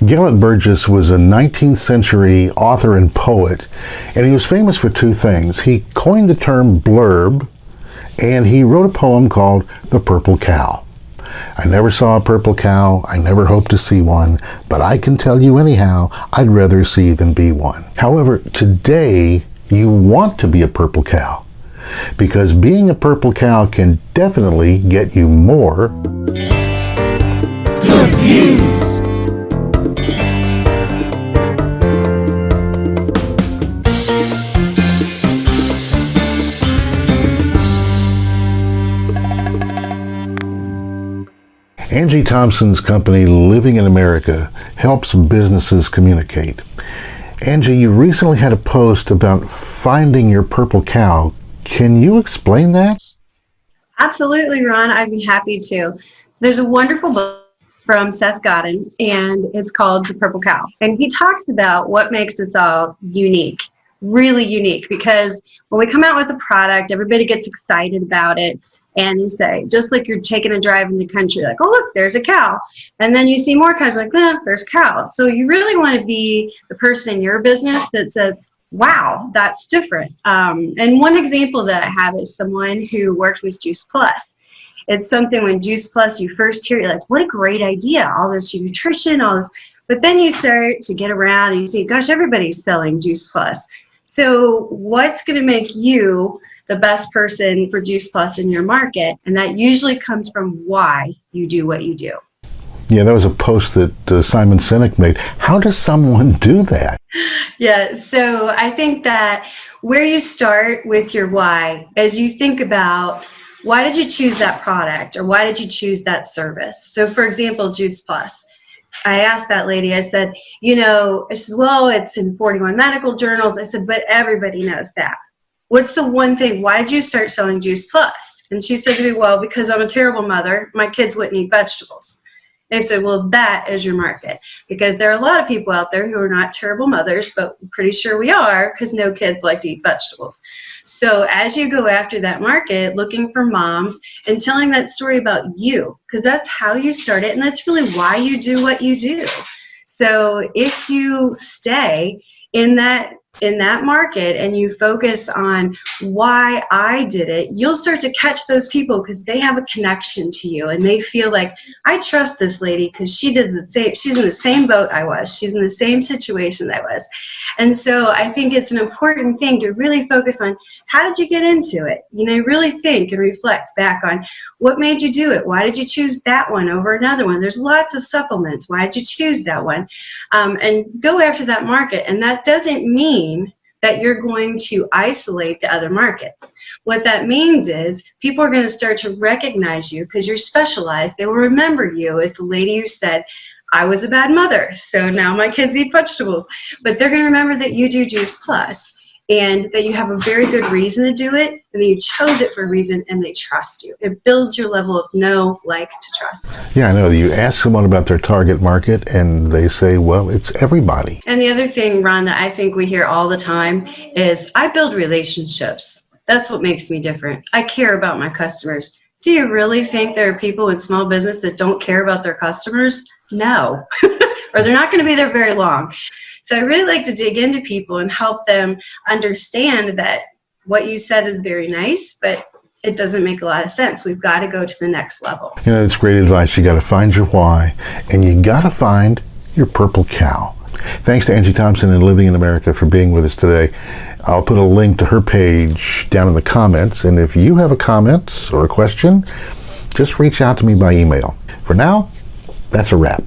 Gelett Burgess was a 19th century author and poet, and he was famous for two things. He coined the term blurb, and he wrote a poem called The Purple Cow. I never saw a purple cow, I never hope to see one, but I can tell you anyhow, I'd rather see than be one. However, today, you want to be a purple cow, because being a purple cow can definitely get you more good views. Angie Thompson's company, Living in America, helps businesses communicate. Angie, you recently had a post about finding your purple cow. Can you explain that? Absolutely, Ron. I'd be happy to. So there's a wonderful book from Seth Godin, and it's called The Purple Cow. And he talks about what makes us all unique, really unique, because when we come out with a product, everybody gets excited about it. And you say, just like you're taking a drive in the country, like, oh, look, there's a cow. And then you see more cows, like, there's cows. So you really want to be the person in your business that says, wow, that's different. And one example that I have is someone who worked with Juice Plus. It's something when Juice Plus, you first hear, you're like, what a great idea, all this nutrition, all this. But then you start to get around and you see, gosh, everybody's selling Juice Plus. So what's going to make you the best person for Juice Plus in your market? And that usually comes from why you do what you do. Yeah, that was a post that Simon Sinek made. How does someone do that? Yeah, so I think that where you start with your why, as you think about why did you choose that product or why did you choose that service? So for example, Juice Plus. I asked that lady, I said, she says, well, it's in 41 medical journals. I said, but everybody knows that. What's the one thing, why did you start selling Juice Plus? And she said to me, well, because I'm a terrible mother, my kids wouldn't eat vegetables. They said, well, that is your market, because there are a lot of people out there who are not terrible mothers, but I'm pretty sure we are, because no kids like to eat vegetables. So as you go after that market, looking for moms and telling that story about you, because that's how you start it, and that's really why you do what you do. So if you stay in that market and you focus on why I did it, you'll start to catch those people because they have a connection to you and they feel like, I trust this lady because she did the same, she's in the same boat I was, she's in the same situation I was. And so I think it's an important thing to really focus on, how did you get into it? Really think and reflect back on what made you do it. Why did you choose that one over another one? There's lots of supplements. Why did you choose that one? And go after that market. And that doesn't mean that you're going to isolate the other markets. What that means is people are going to start to recognize you because you're specialized. They will remember you as the lady who said, I was a bad mother, so now my kids eat vegetables. But they're going to remember that you do Juice Plus and that you have a very good reason to do it, and that you chose it for a reason, and they trust you. It builds your level of know, like, to trust. Yeah, I know. You ask someone about their target market, and they say, well, it's everybody. And the other thing, Ron, that I think we hear all the time is, I build relationships. That's what makes me different. I care about my customers. Do you really think there are people in small business that don't care about their customers? No, or they're not going to be there very long. So I really like to dig into people and help them understand that what you said is very nice, but it doesn't make a lot of sense. We've got to go to the next level. That's great advice. You got to find your why, and you got to find your purple cow. Thanks to Angie Thompson and Living in America for being with us today. I'll put a link to her page down in the comments, and if you have a comment or a question, just reach out to me by email. For now, that's a wrap.